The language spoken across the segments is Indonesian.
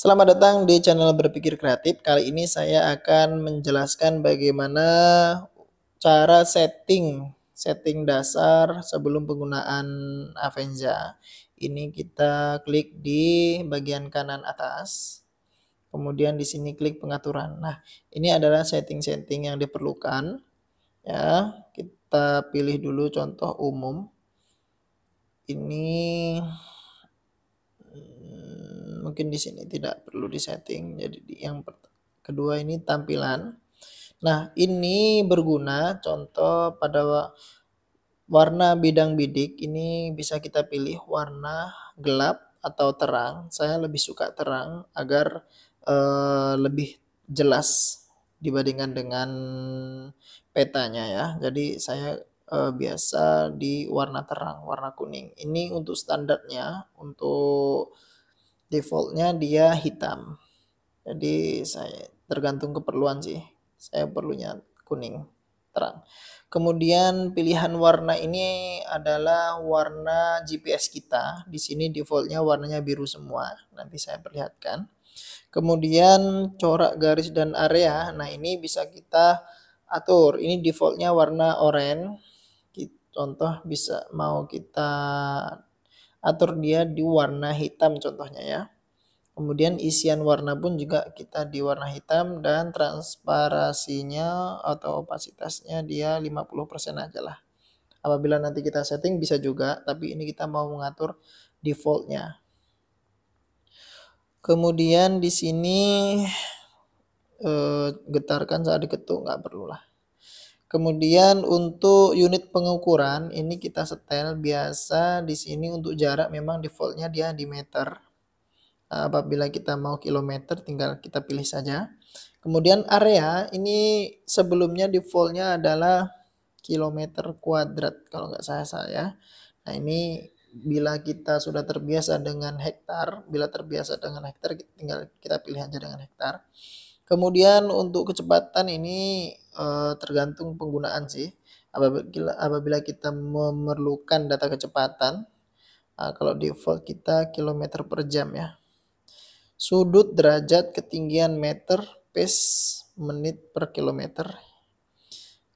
Selamat datang di channel Berpikir Kreatif. Kali ini saya akan menjelaskan bagaimana cara setting dasar sebelum penggunaan Avenza. Ini kita klik di bagian kanan atas. Kemudian di sini klik pengaturan. Nah, ini adalah setting-setting yang diperlukan. Ya, kita pilih dulu contoh umum. Ini mungkin di sini tidak perlu disetting. Jadi yang kedua ini tampilan. Nah, ini berguna contoh pada warna bidang bidik ini bisa kita pilih warna gelap atau terang. Saya lebih suka terang agar lebih jelas dibandingkan dengan petanya ya. Jadi saya biasa di warna terang, warna kuning. Ini untuk standarnya, untuk defaultnya dia hitam. Jadi saya tergantung keperluan sih. Saya perlunya kuning terang. Kemudian pilihan warna ini adalah warna GPS kita. Di sini defaultnya warnanya biru semua. Nanti saya perlihatkan. Kemudian corak garis dan area. Nah, ini bisa kita atur. Ini defaultnya warna oranye. Contoh bisa mau kita atur dia di warna hitam contohnya ya. Kemudian isian warna pun juga kita di warna hitam dan transparasinya atau opasitasnya dia 50% aja lah. Apabila nanti kita setting bisa juga, tapi ini kita mau mengatur defaultnya. Kemudian di sini getarkan saat diketuk, nggak perlu lah. Kemudian untuk unit pengukuran ini kita setel biasa di sini untuk jarak memang defaultnya dia di meter. Apabila kita mau kilometer tinggal kita pilih saja. Kemudian area ini sebelumnya defaultnya adalah kilometer kuadrat kalau nggak salah ya. Nah, ini bila kita sudah terbiasa dengan hektar, tinggal kita pilih aja dengan hektar. Kemudian untuk kecepatan ini tergantung penggunaan sih. Apabila kita memerlukan data kecepatan, kalau default kita kilometer per jam ya. Sudut, derajat, ketinggian, meter, pace, menit per kilometer.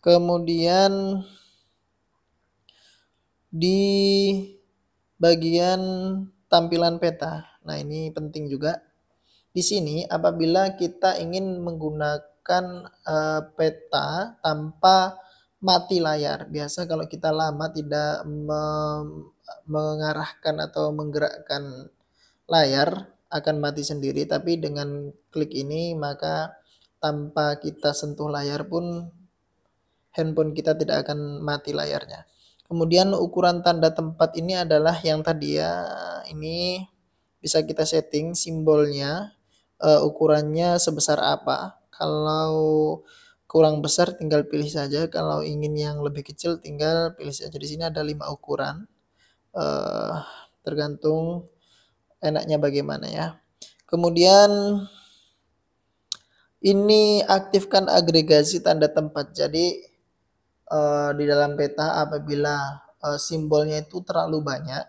Kemudian di bagian tampilan peta. Nah, ini penting juga. Di sini apabila kita ingin menggunakan peta tanpa mati layar. Biasa kalau kita lama tidak mengarahkan atau menggerakkan layar akan mati sendiri, tapi dengan klik ini maka tanpa kita sentuh layar pun handphone kita tidak akan mati layarnya. Kemudian ukuran tanda tempat ini adalah yang tadi ya, ini bisa kita setting simbolnya ukurannya sebesar apa. Kalau kurang besar tinggal pilih saja, kalau ingin yang lebih kecil tinggal pilih saja. Di sini ada 5 ukuran, tergantung enaknya bagaimana ya. Kemudian ini aktifkan agregasi tanda tempat. Jadi di dalam peta apabila simbolnya itu terlalu banyak,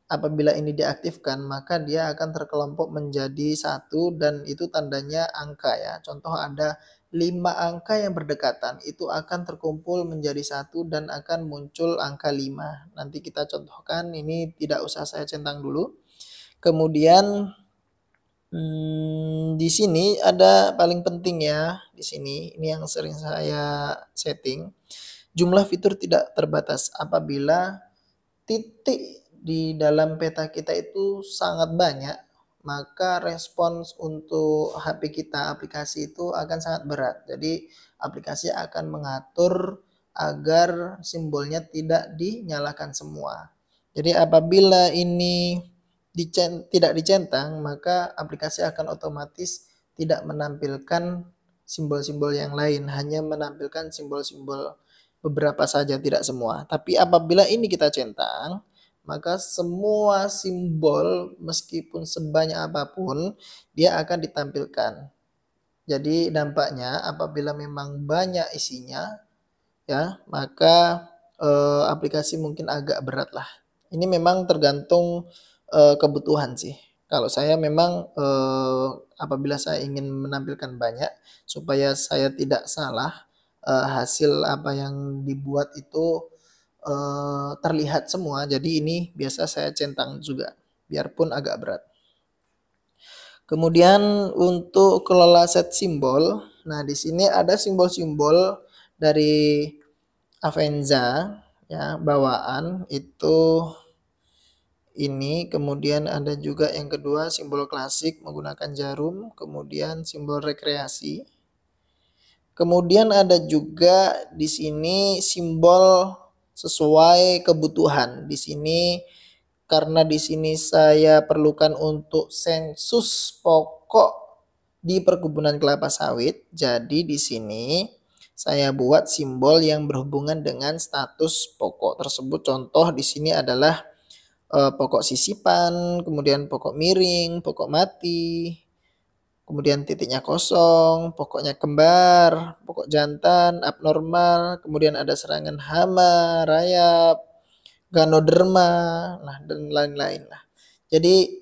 apabila ini diaktifkan maka dia akan terkelompok menjadi satu dan itu tandanya angka ya. Contoh ada 5 angka yang berdekatan, itu akan terkumpul menjadi satu dan akan muncul angka 5. Nanti kita contohkan, ini tidak usah saya centang dulu. Kemudian di sini ada paling penting ya, di sini ini yang sering saya setting. Jumlah fitur tidak terbatas. Apabila titik di dalam peta kita itu sangat banyak, maka respons untuk HP kita, aplikasi itu akan sangat berat. Jadi aplikasi akan mengatur agar simbolnya tidak dinyalakan semua. Jadi apabila ini tidak dicentang, maka aplikasi akan otomatis tidak menampilkan simbol-simbol yang lain, hanya menampilkan simbol-simbol beberapa saja, tidak semua. Tapi apabila ini kita centang, maka semua simbol meskipun sebanyak apapun dia akan ditampilkan. Jadi dampaknya apabila memang banyak isinya ya, maka aplikasi mungkin agak berat lah. Ini memang tergantung kebutuhan sih. Kalau saya memang apabila saya ingin menampilkan banyak supaya saya tidak salah, hasil apa yang dibuat itu terlihat semua. Jadi ini biasa saya centang juga, biarpun agak berat. Kemudian untuk kelola set simbol, nah di sini ada simbol-simbol dari Avenza ya, bawaan itu ini, kemudian ada juga yang kedua simbol klasik menggunakan jarum, kemudian simbol rekreasi. Kemudian ada juga di sini simbol sesuai kebutuhan. Di sini karena di sini saya perlukan untuk sensus pokok di perkebunan kelapa sawit. Jadi di sini saya buat simbol yang berhubungan dengan status pokok tersebut. Contoh di sini adalah pokok sisipan, kemudian pokok miring, pokok mati, kemudian titiknya kosong, pokoknya kembar, pokok jantan, abnormal, kemudian ada serangan hama, rayap, ganoderma, nah dan lain-lain lah. Jadi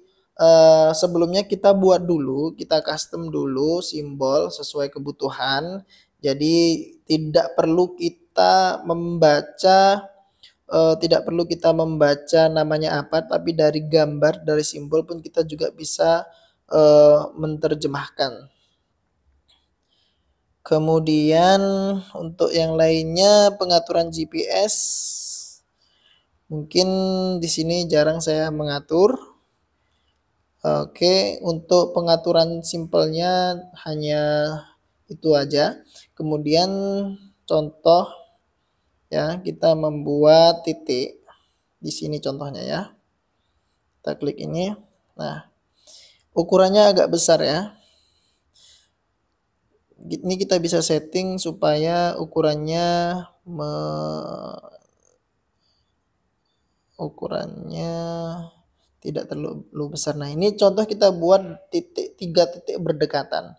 sebelumnya kita buat dulu, kita custom dulu simbol sesuai kebutuhan. Jadi tidak perlu kita membaca namanya apa, tapi dari gambar, dari simbol pun kita juga bisa menerjemahkan. Kemudian untuk yang lainnya pengaturan GPS, mungkin di sini jarang saya mengatur. Oke, untuk pengaturan simpelnya hanya itu aja. Kemudian contoh ya, kita membuat titik. Di sini contohnya ya. Kita klik ini. Nah, ukurannya agak besar ya. Ini kita bisa setting supaya ukurannya tidak terlalu besar. Nah, ini contoh kita buat tiga titik berdekatan.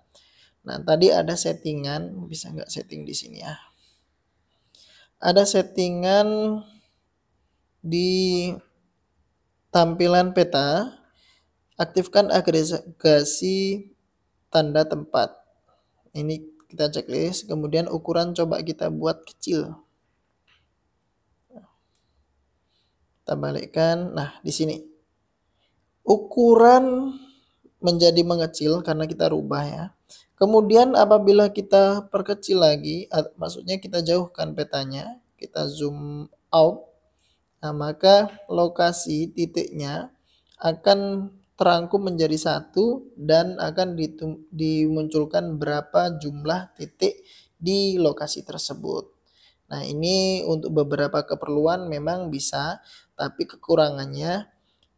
Nah, tadi ada settingan, bisa nggak setting di sini ya? Ada settingan di tampilan peta, aktifkan agregasi tanda tempat. Ini kita checklist, kemudian ukuran coba kita buat kecil. Kita balikkan. Nah, di sini ukuran menjadi mengecil karena kita rubah ya. Kemudian apabila kita perkecil lagi, maksudnya kita jauhkan petanya, kita zoom out, nah maka lokasi titiknya akan terangkum menjadi satu dan akan dimunculkan berapa jumlah titik di lokasi tersebut. Nah, ini untuk beberapa keperluan memang bisa, tapi kekurangannya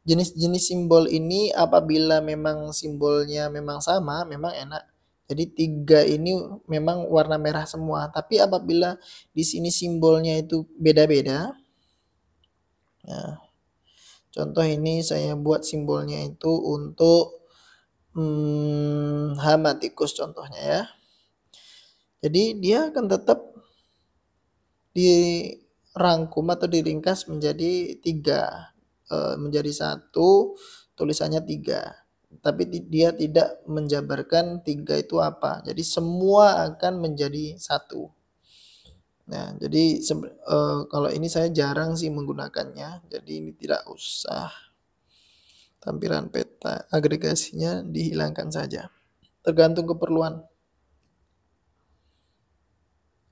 jenis-jenis simbol ini apabila memang simbolnya memang sama, memang enak. Jadi 3 ini memang warna merah semua, tapi apabila di sini simbolnya itu beda-beda. Nah, contoh ini saya buat simbolnya itu untuk hama tikus contohnya ya. Jadi dia akan tetap dirangkum atau diringkas menjadi 3, menjadi 1, tulisannya 3. Tapi dia tidak menjabarkan 3 itu apa. Jadi semua akan menjadi 1. Nah, jadi kalau ini saya jarang sih menggunakannya. Jadi ini tidak usah. Tampilan peta agregasinya dihilangkan saja. Tergantung keperluan.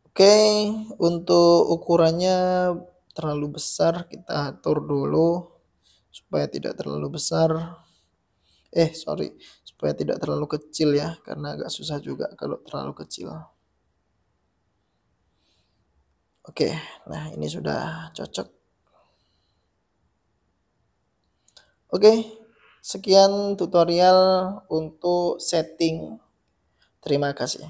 Oke, untuk ukurannya terlalu besar kita atur dulu supaya tidak terlalu besar. Supaya tidak terlalu kecil ya, karena agak susah juga kalau terlalu kecil. Oke, nah ini sudah cocok. Oke, sekian tutorial untuk setting. Terima kasih.